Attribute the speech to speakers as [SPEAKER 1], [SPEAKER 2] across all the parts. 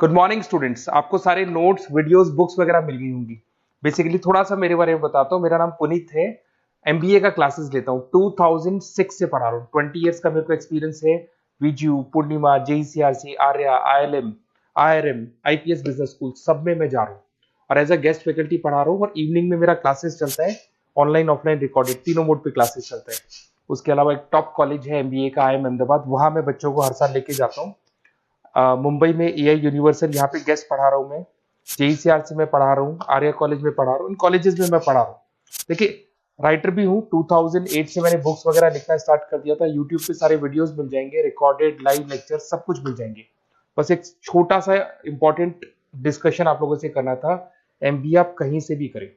[SPEAKER 1] Good morning students. आपको सारे notes videos books वगैरह मिल गई होंगी। बेसिकली थोड़ा सा मेरे बारे में बताता हूँ। मेरा नाम पुनीत है। एमबीए का क्लासेस लेता हूँ। 2006 से पढ़ा रहा हूँ। 20 इयर्स का मेरे को एक्सपीरियंस है। Viju, Poornima, JECRC, Arya, ILM, IRM, IPS business school सब में मैं जा रहा हूँ और एज अ गेस्ट फैकल्टी पढ़ा रहा हूँ। और इवनिंग में मेरा क्लासेस चलता है, ऑनलाइन ऑफलाइन रिकॉर्डेड तीनों मोड पे क्लासेस चलता है। उसके अलावा एक टॉप कॉलेज है एमबीए का, आईएम अहमदाबाद, वहां मैं बच्चों को हर साल लेके जाता हूँ। मुंबई में एआई यूनिवर्सल, यहाँ पे गेस्ट पढ़ा रहा हूँ मैं। जेईसीआरसी में पढ़ा रहा हूँ, आर्या कॉलेज में पढ़ा रहा हूँ। इन कॉलेजेस में मैं पढ़ा रहा हूँ। देखिए, राइटर भी हूँ। 2008 से मैंने बुक्स वगैरह लिखना स्टार्ट कर दिया था। यूट्यूब पे सारे वीडियोस मिल जाएंगे, रिकॉर्डेड लाइव लेक्चर सब कुछ मिल जाएंगे। बस एक छोटा सा इंपॉर्टेंट डिस्कशन आप लोगों से करना था। एमबीए आप कहीं से भी करें,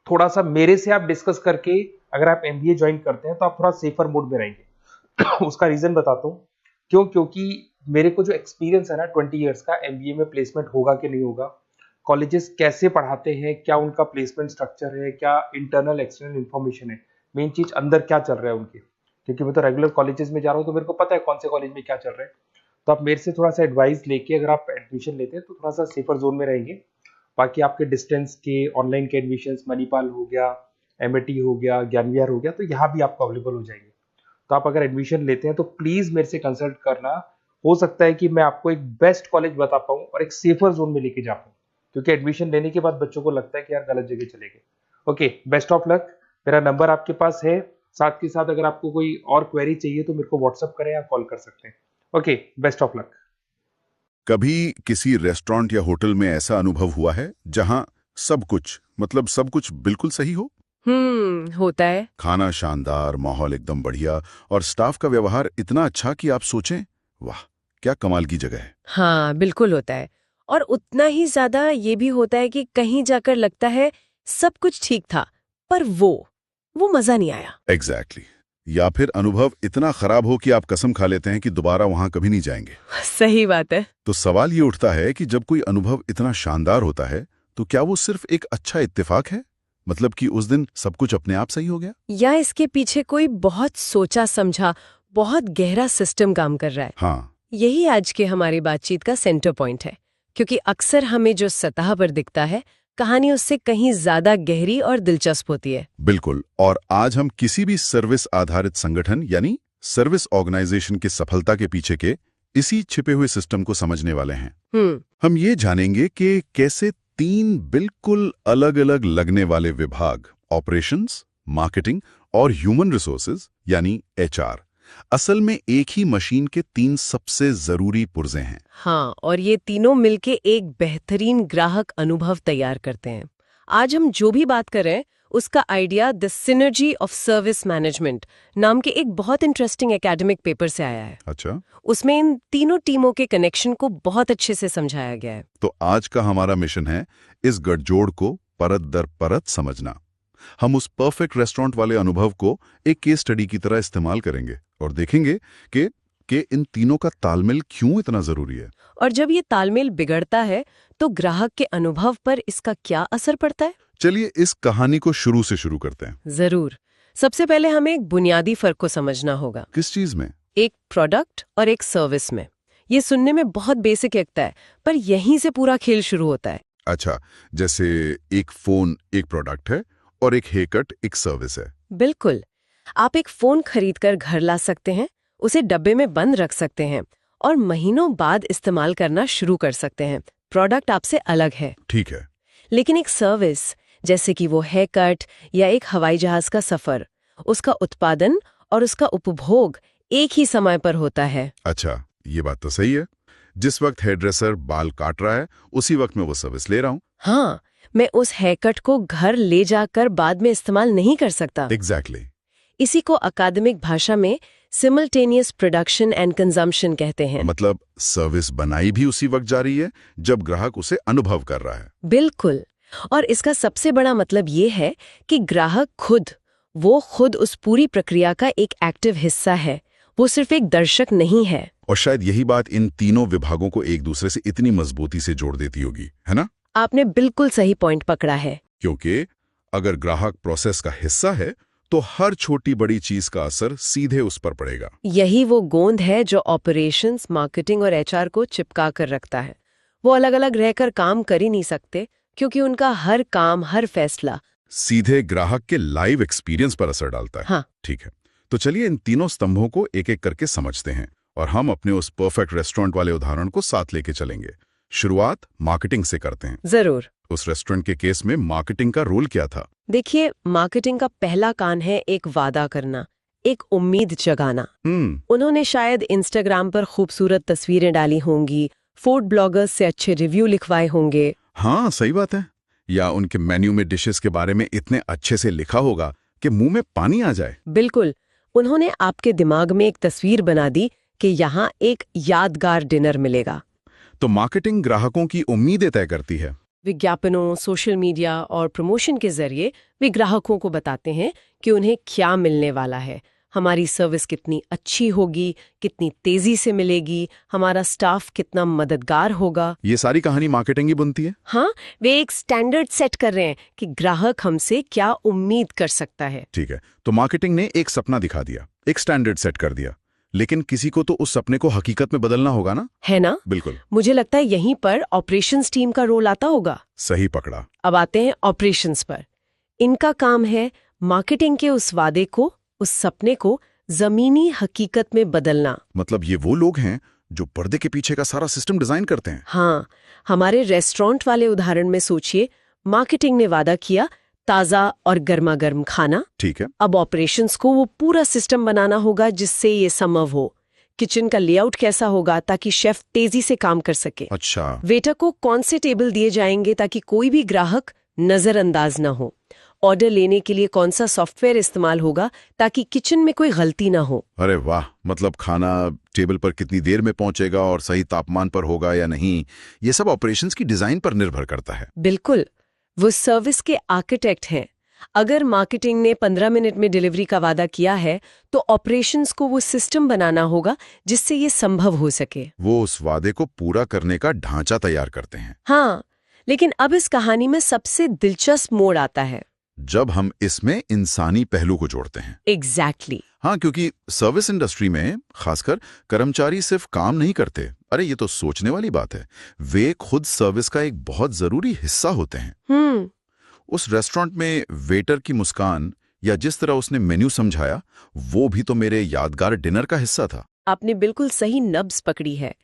[SPEAKER 1] थोड़ा सा मेरे से आप डिस्कस करके अगर आप एमबीए ज्वाइन करते हैं तो आप थोड़ा सेफर मोड में रहेंगे। उसका रीजन बताता हूँ क्यों। क्योंकि मेरे को जो एक्सपीरियंस है ना 20 इयर्स का, एमबीए में प्लेसमेंट होगा कि नहीं होगा, कॉलेजेस कैसे पढ़ाते हैं, क्या उनका प्लेसमेंट स्ट्रक्चर है, क्या इंटरनल एक्सटर्नल इन्फॉर्मेशन है, मेन चीज अंदर क्या चल रहा है उनके। क्योंकि मैं तो रेगुलर कॉलेजेस में जा रहा हूँ तो मेरे को पता है कौन से कॉलेज में क्या चल रहा है। तो आप मेरे से थोड़ा सा एडवाइस लेके अगर आप एडमिशन लेते हैं तो थोड़ा सा सेफर जोन में रहेंगे। बाकी आपके डिस्टेंस के ऑनलाइन के एडमिशन, मणिपाल हो गया, एमएटी हो गया, ज्ञान विहार हो गया, तो यहाँ भी आपको अवेलेबल हो जाएंगे। तो आप अगर एडमिशन लेते हैं तो प्लीज मेरे से कंसल्ट करना। हो सकता है कि मैं आपको एक बेस्ट कॉलेज बता पाऊं और एक सेफर जोन में लेके जा पाऊं। क्योंकि एडमिशन लेने के बाद बच्चों को लगता है कि यार गलत जगह चले गए। Okay, best of luck. मेरा नंबर आपके पास है। साथ के साथ अगर आपको कोई और क्वेरी चाहिए तो मेरे को व्हाट्सअप करें या कॉल कर सकते हैं। Okay, best of luck.
[SPEAKER 2] कभी किसी रेस्टोरेंट या होटल में ऐसा अनुभव हुआ है जहां सब कुछ बिल्कुल सही हो?
[SPEAKER 3] होता है।
[SPEAKER 2] खाना शानदार, माहौल एकदम बढ़िया और स्टाफ का व्यवहार इतना अच्छा कि आप सोचें, वाह, क्या कमाल की जगह है।
[SPEAKER 3] हाँ, बिल्कुल होता है। और उतना ही ज्यादा ये भी होता है कि कहीं जाकर लगता है सब कुछ ठीक था, पर वो मजा नहीं आया।
[SPEAKER 2] Exactly exactly. या फिर अनुभव इतना खराब हो कि आप कसम खा लेते हैं कि दोबारा वहां कभी नहीं जाएंगे।
[SPEAKER 3] सही बात है।
[SPEAKER 2] तो सवाल ये उठता है कि जब कोई अनुभव इतना शानदार होता है तो क्या वो सिर्फ एक अच्छा इत्तेफाक है? मतलब कि उस दिन सब कुछ अपने आप सही हो गया,
[SPEAKER 3] या इसके पीछे कोई बहुत सोचा समझा, बहुत गहरा सिस्टम काम कर रहा है।
[SPEAKER 2] हाँ,
[SPEAKER 3] यही आज के हमारी बातचीत का सेंटर पॉइंट है। क्योंकि अक्सर हमें जो सतह पर दिखता है, कहानी उससे कहीं ज्यादा गहरी और दिलचस्प होती है।
[SPEAKER 2] बिल्कुल। और आज हम किसी भी सर्विस आधारित संगठन यानी सर्विस ऑर्गेनाइजेशन की सफलता के पीछे के इसी छिपे हुए सिस्टम को समझने वाले हैं। हम ये जानेंगे कि कैसे तीन बिल्कुल अलग अलग लगने वाले विभाग, ऑपरेशंस, मार्केटिंग और ह्यूमन रिसोर्सेज यानी एचआर, असल में एक ही मशीन के तीन सबसे जरूरी पुर्जे हैं।
[SPEAKER 3] हाँ, और ये तीनों मिलके एक बेहतरीन ग्राहक अनुभव तैयार करते हैं। आज हम जो भी बात कर रहे हैं उसका idea the synergy of service management नाम के एक बहुत इंटरेस्टिंग एकेडमिक पेपर से आया है।
[SPEAKER 2] अच्छा,
[SPEAKER 3] उसमें इन तीनों टीमों के कनेक्शन को बहुत अच्छे से समझाया गया है।
[SPEAKER 2] तो आज का हमारा मिशन है इस गठजोड़ को परत दर परत समझना। हम उस परफेक्ट रेस्टोरेंट वाले अनुभव को एक केस स्टडी की तरह इस्तेमाल करेंगे और देखेंगे कि इन तीनों का तालमेल क्यों इतना जरूरी है।
[SPEAKER 3] और जब ये तालमेल बिगड़ता है तो ग्राहक के अनुभव पर इसका क्या असर पड़ता है?
[SPEAKER 2] चलिए इस कहानी को शुरू से शुरू करते हैं।
[SPEAKER 3] जरूर। सबसे पहले हमें एक बुनियादी फर्क को समझना होगा।
[SPEAKER 2] किस चीज में?
[SPEAKER 3] एक प्रोडक्ट और एक सर्विस में। ये सुनने में बहुत बेसिक लगता है, पर यहीं से पूरा खेल शुरू होता है।
[SPEAKER 2] अच्छा, जैसे एक फोन एक प्रोडक्ट है और एक हेयर कट एक सर्विस है।
[SPEAKER 3] बिल्कुल। आप एक फोन खरीदकर घर ला सकते हैं, उसे डब्बे में बंद रख सकते हैं और महीनों बाद इस्तेमाल करना शुरू कर सकते हैं। प्रोडक्ट आपसे अलग है।
[SPEAKER 2] ठीक है।
[SPEAKER 3] लेकिन एक सर्विस, जैसे कि वो हेयर कट या एक हवाई जहाज का सफर, उसका उत्पादन और उसका उपभोग एक ही समय पर होता है।
[SPEAKER 2] अच्छा, ये बात तो सही है। जिस वक्त हेयर ड्रेसर बाल काट रहा है उसी वक्त मैं वो सर्विस ले रहा हूँ।
[SPEAKER 3] हाँ, मैं उस हेयर कट को घर ले जाकर बाद में इस्तेमाल नहीं कर सकता।
[SPEAKER 2] एग्जैक्टली।
[SPEAKER 3] इसी को अकादमिक भाषा में सिमल्टेनियस प्रोडक्शन एंड कंजम्पशन कहते हैं।
[SPEAKER 2] मतलब सर्विस बनाई भी उसी वक्त जा रही है जब ग्राहक उसे अनुभव कर रहा है।
[SPEAKER 3] बिल्कुल। और इसका सबसे बड़ा मतलब ये है कि ग्राहक खुद उस पूरी प्रक्रिया का एक एक्टिव हिस्सा है। वो सिर्फ एक दर्शक नहीं है।
[SPEAKER 2] और शायद यही बात इन तीनों विभागों को एक दूसरे से इतनी मजबूती से जोड़ देती होगी, है ना?
[SPEAKER 3] आपने बिल्कुल सही पॉइंट पकड़ा है।
[SPEAKER 2] क्योंकि अगर ग्राहक प्रोसेस का हिस्सा है तो हर छोटी बड़ी चीज का असर सीधे उस पर पड़ेगा।
[SPEAKER 3] यही वो गोंद है जो ऑपरेशंस, मार्केटिंग और एचआर को चिपका कर रखता है। वो अलग अलग रहकर काम कर ही नहीं सकते, क्योंकि उनका हर काम, हर फैसला
[SPEAKER 2] सीधे ग्राहक के लाइव एक्सपीरियंस पर असर डालता है।
[SPEAKER 3] हाँ।
[SPEAKER 2] ठीक है, तो चलिए इन तीनों स्तंभों को एक एक करके समझते हैं और हम अपने उस परफेक्ट रेस्टोरेंट वाले उदाहरण को साथ लेके चलेंगे। शुरुआत मार्केटिंग से करते हैं।
[SPEAKER 3] जरूर।
[SPEAKER 2] उस रेस्टोरेंट के केस में मार्केटिंग का रोल क्या था?
[SPEAKER 3] देखिए, मार्केटिंग का पहला काम है एक वादा करना, एक उम्मीद जगाना। उन्होंने शायद इंस्टाग्राम पर खूबसूरत तस्वीरें डाली होंगी, फूड ब्लॉगर्स से अच्छे रिव्यू लिखवाए होंगे।
[SPEAKER 2] हाँ, सही बात है। या उनके मेन्यू में डिशेस के बारे में इतने अच्छे से लिखा होगा कि मुंह में पानी आ जाए।
[SPEAKER 3] बिल्कुल। उन्होंने आपके दिमाग में एक तस्वीर बना दी कि यहाँ एक यादगार डिनर मिलेगा।
[SPEAKER 2] तो मार्केटिंग ग्राहकों की उम्मीदें तय करती है।
[SPEAKER 3] विज्ञापनों, सोशल मीडिया और प्रमोशन के जरिए वे ग्राहकों को बताते हैं कि उन्हें क्या मिलने वाला है, हमारी सर्विस कितनी अच्छी होगी, कितनी तेजी से मिलेगी, हमारा स्टाफ कितना मददगार होगा।
[SPEAKER 2] ये सारी कहानी मार्केटिंग ही बुनती है।
[SPEAKER 3] हाँ, वे एक स्टैंडर्ड सेट कर रहे हैं कि ग्राहक हमसे क्या उम्मीद कर सकता है।
[SPEAKER 2] ठीक है, तो मार्केटिंग ने एक सपना दिखा दिया, एक स्टैंडर्ड सेट कर दिया, लेकिन किसी को तो उस सपने को हकीकत में बदलना होगा ना?
[SPEAKER 3] है ना?
[SPEAKER 2] बिल्कुल।
[SPEAKER 3] मुझे लगता है यहीं पर ऑपरेशंस टीम का रोल आता होगा।
[SPEAKER 2] सही पकड़ा।
[SPEAKER 3] अब आते हैं ऑपरेशंस पर। इनका काम है मार्केटिंग के उस वादे को, उस सपने को जमीनी हकीकत में बदलना।
[SPEAKER 2] मतलब ये वो लोग हैं जो पर्दे के पीछे का सारा सिस्टम डिजाइन करते हैं।
[SPEAKER 3] हाँ, हमारे रेस्टोरेंट वाले उदाहरण में सोचिए, मार्केटिंग ने वादा किया ताजा और गर्मा गर्म खाना।
[SPEAKER 2] ठीक है।
[SPEAKER 3] अब ऑपरेशंस को वो पूरा सिस्टम बनाना होगा जिससे ये संभव हो। किचन का लेआउट कैसा होगा ताकि शेफ तेजी से काम कर सके।
[SPEAKER 2] अच्छा।
[SPEAKER 3] वेटर को कौन से टेबल दिए जाएंगे ताकि कोई भी ग्राहक नजरअंदाज ना हो। ऑर्डर लेने के लिए कौन सा सॉफ्टवेयर इस्तेमाल होगा ताकि किचन में कोई गलती ना हो।
[SPEAKER 2] अरे वाह, मतलब खाना टेबल पर कितनी देर में पहुंचेगा और सही तापमान पर होगा या नहीं, ये सब ऑपरेशंस की डिजाइन पर निर्भर करता है।
[SPEAKER 3] बिल्कुल, वो सर्विस के आर्किटेक्ट हैं। अगर मार्केटिंग ने 15 मिनट में डिलीवरी का वादा किया है, तो ऑपरेशंस को वो सिस्टम बनाना होगा जिससे ये संभव हो सके।
[SPEAKER 2] वो उस वादे को पूरा करने का ढांचा तैयार करते हैं।
[SPEAKER 3] हाँ, लेकिन अब इस कहानी में सबसे दिलचस्प मोड़ आता है
[SPEAKER 2] जब हम इसमें इंसानी पहलू को जोड़ते हैं।
[SPEAKER 3] एग्जैक्टली।
[SPEAKER 2] हाँ, क्योंकि सर्विस इंडस्ट्री में खासकर कर्मचारी सिर्फ काम नहीं करते। अरे ये तो सोचने वाली बात है, वे खुद सर्विस का एक बहुत जरूरी हिस्सा होते हैं। उस रेस्टोरेंट में वेटर की मुस्कान या जिस तरह उसने मेन्यू समझाया, वो भी तो मेरे यादगार डिनर का हिस्सा था।
[SPEAKER 3] आपने बिल्कुल सही नब्ज पकड़ी है।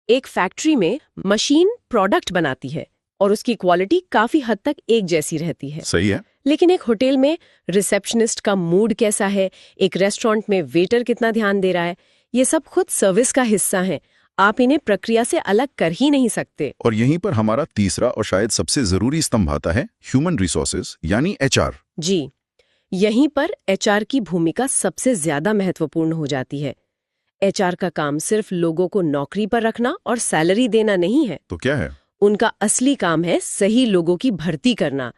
[SPEAKER 3] एक फैक्ट्री में मशीन प्रोडक्ट बनाती है और उसकी क्वालिटी काफी हद तक एक जैसी रहती है।
[SPEAKER 2] सही है।
[SPEAKER 3] लेकिन एक होटल में रिसेप्शनिस्ट का मूड कैसा है, एक रेस्टोरेंट में वेटर कितना ध्यान दे रहा है, ये सब खुद सर्विस का हिस्सा है। आप इन्हें प्रक्रिया से अलग कर ही नहीं सकते।
[SPEAKER 2] और यहीं पर हमारा तीसरा और शायद सबसे जरूरी स्तंभ आता है, ह्यूमन रिसोर्सेज यानी एचआर।
[SPEAKER 3] जी, यहीं पर एचआर की भूमिका सबसे ज्यादा महत्वपूर्ण हो जाती है। एचआर का काम सिर्फ लोगों को नौकरी पर रखना और सैलरी देना नहीं है।
[SPEAKER 2] तो क्या है?
[SPEAKER 3] उनका असली काम है सही लोगों की भर्ती करना।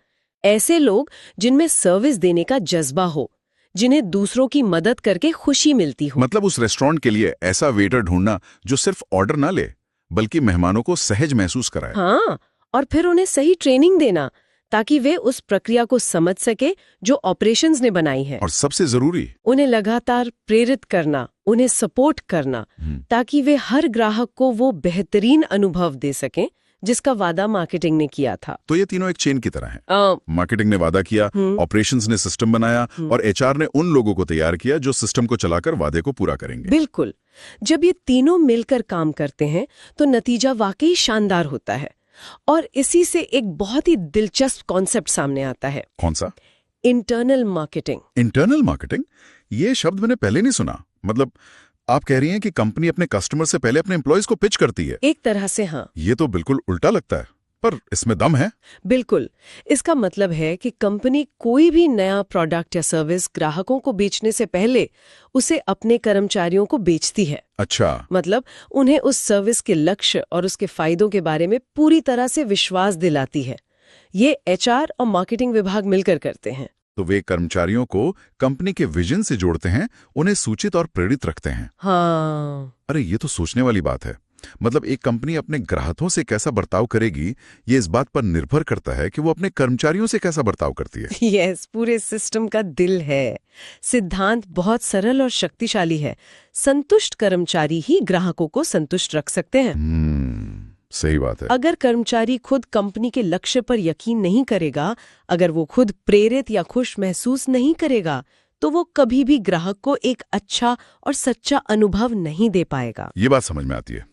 [SPEAKER 3] ऐसे लोग जिनमें सर्विस देने का जज्बा हो, जिन्हें दूसरों की मदद करके खुशी मिलती हो।
[SPEAKER 2] मतलब उस रेस्टोरेंट के लिए ऐसा वेटर ढूंढना जो सिर्फ ऑर्डर ना ले, बल्कि मेहमानों को सहज महसूस कराए।
[SPEAKER 3] हाँ, और फिर उन्हें सही ट्रेनिंग देना ताकि वे उस प्रक्रिया को समझ सके जो ऑपरेशंस ने बनाई है।
[SPEAKER 2] और सबसे जरूरी,
[SPEAKER 3] उन्हें लगातार प्रेरित करना, उन्हें सपोर्ट करना, ताकि वे हर ग्राहक को वो बेहतरीन अनुभव दे सकें जिसका वादा मार्केटिंग ने किया था।
[SPEAKER 2] तो ये तीनों एक चेन की तरह हैं। मार्केटिंग ने वादा किया, ऑपरेशंस ने सिस्टम बनाया और एचआर ने उन लोगों को तैयार किया जो सिस्टम को चलाकर वादे को पूरा करेंगे।
[SPEAKER 3] बिल्कुल। जब ये तीनों मिलकर काम करते हैं तो नतीजा वाकई शानदार होता है। और इसी से एक बहुत ही दिलचस्प कॉन्सेप्ट सामने आता है।
[SPEAKER 2] कौन सा?
[SPEAKER 3] Internal marketing.
[SPEAKER 2] Internal marketing? ये शब्द मैंने पहले नहीं सुना। मतलब आप कह रही हैं कि कंपनी अपने कस्टमर से पहले अपने एम्प्लॉयज को पिच करती है?
[SPEAKER 3] एक तरह से हाँ।
[SPEAKER 2] ये तो बिल्कुल उल्टा लगता है, पर इसमें दम है।
[SPEAKER 3] बिल्कुल। इसका मतलब है कि कंपनी कोई भी नया प्रोडक्ट या सर्विस ग्राहकों को बेचने से पहले उसे अपने कर्मचारियों को बेचती है।
[SPEAKER 2] अच्छा।
[SPEAKER 3] मतलब उन्हें उस सर्विस के लक्ष्य और उसके फायदों के बारे में पूरी तरह से विश्वास दिलाती है। ये एचआर और मार्केटिंग विभाग मिलकर करते हैं।
[SPEAKER 2] तो वे कर्मचारियों को कंपनी के विजन से जोड़ते हैं, उन्हें सूचित और प्रेरित रखते हैं।
[SPEAKER 3] हाँ।
[SPEAKER 2] अरे ये तो सोचने वाली बात है। मतलब एक कंपनी अपने ग्राहकों से कैसा बर्ताव करेगी, ये इस बात पर निर्भर करता है कि वो अपने कर्मचारियों से कैसा बर्ताव करती है।
[SPEAKER 3] यस, पूरे सिस्टम का दिल है। सिद्धांत बहुत सरल और शक्तिशाली है। संतुष्ट कर्मचारी ही ग्राहकों को संतुष्ट रख सकते हैं।
[SPEAKER 2] सही बात है।
[SPEAKER 3] अगर कर्मचारी खुद कंपनी के लक्ष्य पर यकीन नहीं करेगा, अगर वो खुद प्रेरित या खुश महसूस नहीं करेगा, तो वो कभी भी ग्राहक को एक अच्छा और सच्चा अनुभव नहीं दे पाएगा।
[SPEAKER 2] ये बात समझ में आती है।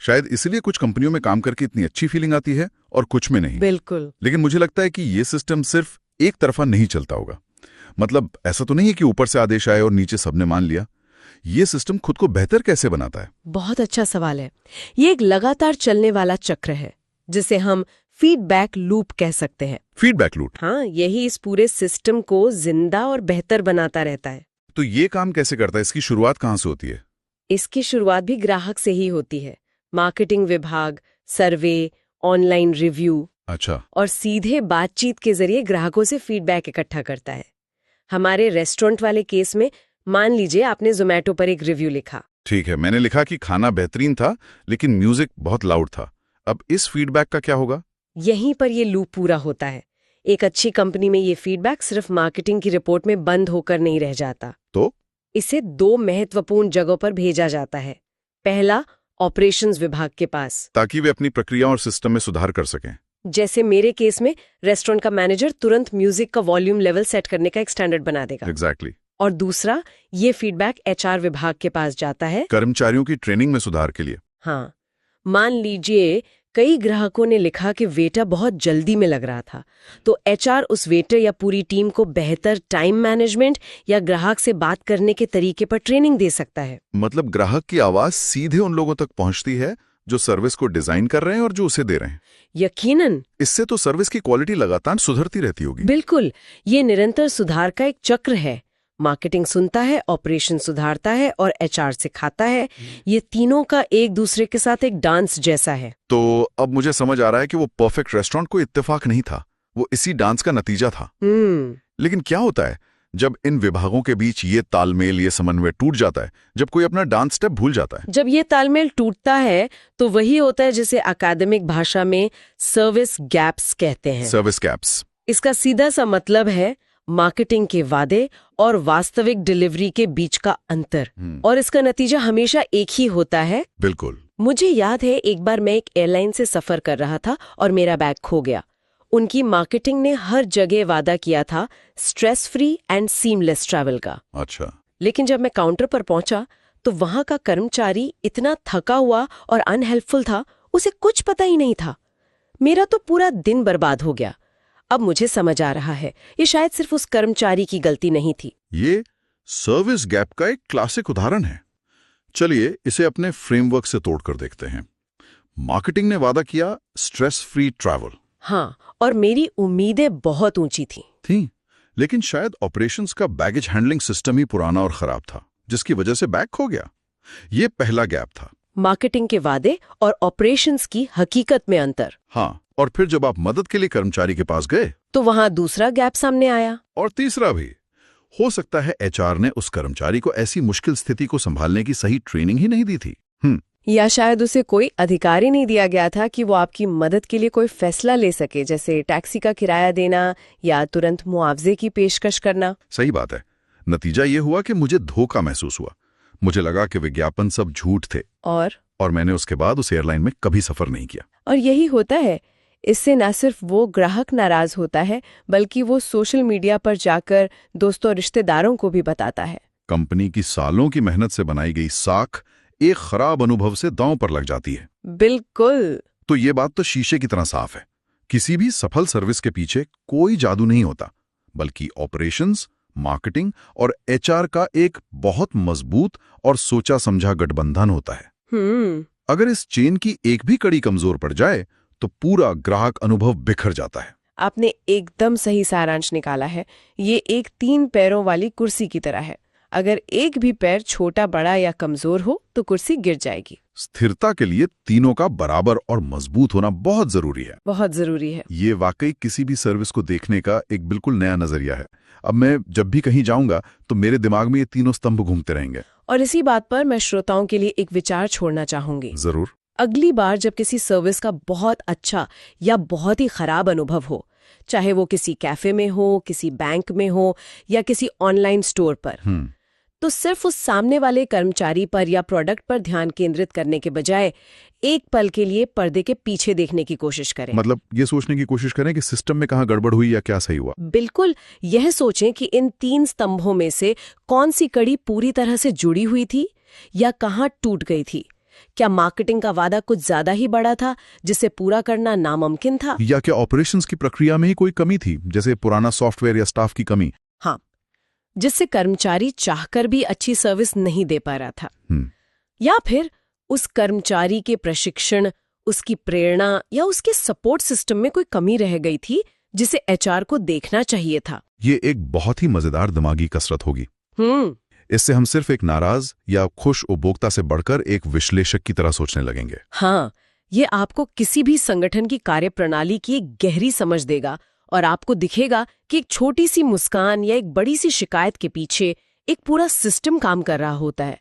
[SPEAKER 2] शायद इसलिए कुछ कंपनियों में काम करके इतनी अच्छी फीलिंग आती है और कुछ में नहीं।
[SPEAKER 3] बिल्कुल।
[SPEAKER 2] लेकिन मुझे लगता है कि ये सिस्टम सिर्फ एक तरफा नहीं चलता होगा। मतलब ऐसा तो नहीं है कि ऊपर से आदेश आए और नीचे सबने मान लिया। ये सिस्टम खुद को बेहतर कैसे बनाता है?
[SPEAKER 3] बहुत अच्छा सवाल है। ये एक लगातार चलने वाला चक्र है, जिसे हम फीडबैक लूप कह सकते हैं।
[SPEAKER 2] Feedback loop?
[SPEAKER 3] हाँ, यही इस पूरे सिस्टम को जिंदा और बेहतर बनाता रहता है।
[SPEAKER 2] तो ये काम कैसे करता है? इसकी शुरुआत कहाँ से होती है?
[SPEAKER 3] इसकी शुरुआत भी ग्राहक से ही होती है। मार्केटिंग विभाग सर्वे, ऑनलाइन रिव्यू,
[SPEAKER 2] अच्छा,
[SPEAKER 3] और सीधे बातचीत के जरिए ग्राहकों से फीडबैक इकट्ठा करता है। हमारे रेस्टोरेंट वाले केस में मान लीजिए आपने ज़ोमैटो पर एक रिव्यू लिखा।
[SPEAKER 2] ठीक है, मैंने लिखा कि खाना बेहतरीन था लेकिन म्यूजिक बहुत लाउड था। अब इस फीडबैक का क्या होगा?
[SPEAKER 3] यहीं पर ये लूप पूरा होता है। एक अच्छी कंपनी में ये फीडबैक सिर्फ मार्केटिंग की रिपोर्ट में बंद होकर नहीं रह जाता।
[SPEAKER 2] तो
[SPEAKER 3] इसे 2 महत्वपूर्ण जगहों पर भेजा जाता है। पहला, ऑपरेशंस विभाग के पास,
[SPEAKER 2] ताकि वे अपनी प्रक्रिया और सिस्टम में सुधार कर सकें।
[SPEAKER 3] जैसे मेरे केस में रेस्टोरेंट का मैनेजर तुरंत म्यूजिक का वॉल्यूम लेवल सेट करने का एक स्टैंडर्ड बना देगा।
[SPEAKER 2] एग्जैक्टली।
[SPEAKER 3] और दूसरा, ये फीडबैक एचआर विभाग के पास जाता है,
[SPEAKER 2] कर्मचारियों की ट्रेनिंग में सुधार के लिए।
[SPEAKER 3] हाँ, मान लीजिए कई ग्राहकों ने लिखा कि वेटर बहुत जल्दी में लग रहा था, तो एचआर उस वेटर या पूरी टीम को बेहतर टाइम मैनेजमेंट या ग्राहक से बात करने के तरीके पर ट्रेनिंग दे सकता है।
[SPEAKER 2] मतलब ग्राहक की आवाज सीधे उन लोगों तक पहुंचती है जो सर्विस को डिजाइन कर रहे हैं और जो उसे दे रहे हैं।
[SPEAKER 3] यकीनन।
[SPEAKER 2] इससे तो सर्विस की क्वालिटी लगातार सुधरती रहती होगी।
[SPEAKER 3] बिल्कुल, ये निरंतर सुधार का एक चक्र है। मार्केटिंग सुनता है, ऑपरेशन सुधारता है और एचआर सिखाता है। ये तीनों का एक दूसरे के साथ एक डांस जैसा है।
[SPEAKER 2] तो अब मुझे समझ आ रहा है कि वो परफेक्ट रेस्टोरेंट कोई इत्तेफाक नहीं था, वो इसी डांस का नतीजा था। लेकिन क्या होता है जब इन विभागों के बीच ये तालमेल, ये समन्वय टूट जाता है, जब कोई अपना डांस स्टेप भूल जाता है?
[SPEAKER 3] जब ये तालमेल टूटता है तो वही होता है जिसे अकादमिक भाषा में सर्विस गैप्स कहते हैं।
[SPEAKER 2] Service gaps.
[SPEAKER 3] इसका सीधा सा मतलब है मार्केटिंग के वादे और वास्तविक डिलीवरी के बीच का अंतर। और इसका नतीजा हमेशा एक ही होता है।
[SPEAKER 2] बिल्कुल।
[SPEAKER 3] मुझे याद है एक बार मैं एक एयरलाइन से सफर कर रहा था और मेरा बैग खो गया। उनकी मार्केटिंग ने हर जगह वादा किया था stress free and seamless travel का।
[SPEAKER 2] अच्छा।
[SPEAKER 3] लेकिन जब मैं काउंटर पर पहुंचा तो वहां का कर्मचारी इतना थका हुआ और अनहेल्पफुल था, उसे कुछ पता ही नहीं था। मेरा तो पूरा दिन बर्बाद हो गया। अब मुझे समझ आ रहा है ये शायद सिर्फ उस कर्मचारी की गलती नहीं थी।
[SPEAKER 2] ये सर्विस गैप का एक क्लासिक उदाहरण है। चलिए इसे अपने फ्रेमवर्क से तोड़कर देखते हैं। मार्केटिंग ने वादा किया स्ट्रेस फ्री ट्रैवल।
[SPEAKER 3] हाँ, और मेरी उम्मीदें बहुत ऊंची थी।
[SPEAKER 2] लेकिन शायद ऑपरेशंस का बैगेज हैंडलिंग सिस्टम ही पुराना और खराब था, जिसकी वजह से बैग खो गया। ये पहला गैप था।
[SPEAKER 3] मार्केटिंग के वादे और ऑपरेशंस की हकीकत में अंतर।
[SPEAKER 2] हाँ, और फिर जब आप मदद के लिए कर्मचारी के पास गए
[SPEAKER 3] तो वहां दूसरा गैप सामने आया।
[SPEAKER 2] और तीसरा भी। हो सकता है एचआर ने उस कर्मचारी को ऐसी मुश्किल स्थिति को संभालने की सही ट्रेनिंग ही नहीं दी थी।
[SPEAKER 3] या शायद उसे कोई अधिकार ही नहीं दिया गया था कि वो आपकी मदद के लिए कोई फैसला ले सके, जैसे टैक्सी का किराया देना या तुरंत मुआवजे की पेशकश करना।
[SPEAKER 2] सही बात है। नतीजा ये हुआ कि मुझे धोखा महसूस हुआ। मुझे लगा कि विज्ञापन सब झूठ थे और मैंने उसके बाद उस एयरलाइन में कभी सफर नहीं किया।
[SPEAKER 3] और यही होता है, इससे न सिर्फ वो ग्राहक नाराज होता है बल्कि वो सोशल मीडिया पर जाकर दोस्तों और रिश्तेदारों को भी बताता है।
[SPEAKER 2] कंपनी की सालों की मेहनत से बनाई गई साख एक खराब अनुभव से दांव पर लग जाती है।
[SPEAKER 3] बिल्कुल।
[SPEAKER 2] तो ये बात तो शीशे की तरह साफ है। किसी भी सफल सर्विस के पीछे कोई जादू नहीं होता, बल्कि ऑपरेशंस, मार्केटिंग और एचआर का एक बहुत मजबूत और सोचा समझा गठबंधन होता है। अगर इस चेन की एक भी कड़ी कमजोर पड़ जाए तो पूरा ग्राहक अनुभव बिखर जाता है।
[SPEAKER 3] आपने एकदम सही सारांश निकाला है। ये एक 3 पैरों वाली कुर्सी की तरह है। अगर एक भी पैर छोटा, बड़ा या कमजोर हो तो कुर्सी गिर जाएगी।
[SPEAKER 2] स्थिरता के लिए तीनों का बराबर और मजबूत होना बहुत जरूरी है।
[SPEAKER 3] बहुत जरूरी है।
[SPEAKER 2] ये वाकई किसी भी सर्विस को देखने का एक बिल्कुल नया नजरिया है। अब मैं जब भी कहीं जाऊंगा तो मेरे दिमाग में ये तीनों स्तंभ घूमते रहेंगे।
[SPEAKER 3] और इसी बात पर मैं श्रोताओं के लिए एक विचार छोड़ना चाहूंगी।
[SPEAKER 2] जरूर।
[SPEAKER 3] अगली बार जब किसी सर्विस का बहुत अच्छा या बहुत ही खराब अनुभव हो, चाहे वो किसी कैफे में हो, किसी बैंक में हो या किसी ऑनलाइन स्टोर पर, तो सिर्फ उस सामने वाले कर्मचारी पर या प्रोडक्ट पर ध्यान केंद्रित करने के बजाय एक पल के लिए पर्दे के पीछे देखने की कोशिश करें।
[SPEAKER 2] मतलब ये सोचने की कोशिश करें कि सिस्टम में कहाँ गड़बड़ हुई या क्या सही हुआ।
[SPEAKER 3] बिल्कुल, यह सोचें कि इन 3 स्तंभों में से कौन सी कड़ी पूरी तरह से जुड़ी हुई थी या कहाँ टूट गई थी। क्या मार्केटिंग का वादा कुछ ज्यादा ही बड़ा था जिसे पूरा करना नामुमकिन था,
[SPEAKER 2] या क्या ऑपरेशंस की प्रक्रिया में ही कोई कमी थी, जैसे पुराना सॉफ्टवेयर या स्टाफ की कमी।
[SPEAKER 3] हाँ, जिससे कर्मचारी चाहकर भी अच्छी सर्विस नहीं दे पा रहा था। या फिर उस कर्मचारी के प्रशिक्षण, उसकी प्रेरणा या उसके सपोर्ट सिस्टम में कोई कमी रह गई थी जिसे एचआर को देखना चाहिए था।
[SPEAKER 2] ये एक बहुत ही मजेदार दिमागी कसरत होगी। इससे हम सिर्फ एक नाराज या खुश उपभोक्ता से बढ़कर एक विश्लेषक की तरह सोचने लगेंगे।
[SPEAKER 3] हाँ, ये आपको किसी भी संगठन की कार्यप्रणाली की एक गहरी समझ देगा और आपको दिखेगा कि एक छोटी सी मुस्कान या एक बड़ी सी शिकायत के पीछे एक पूरा सिस्टम काम कर रहा होता है।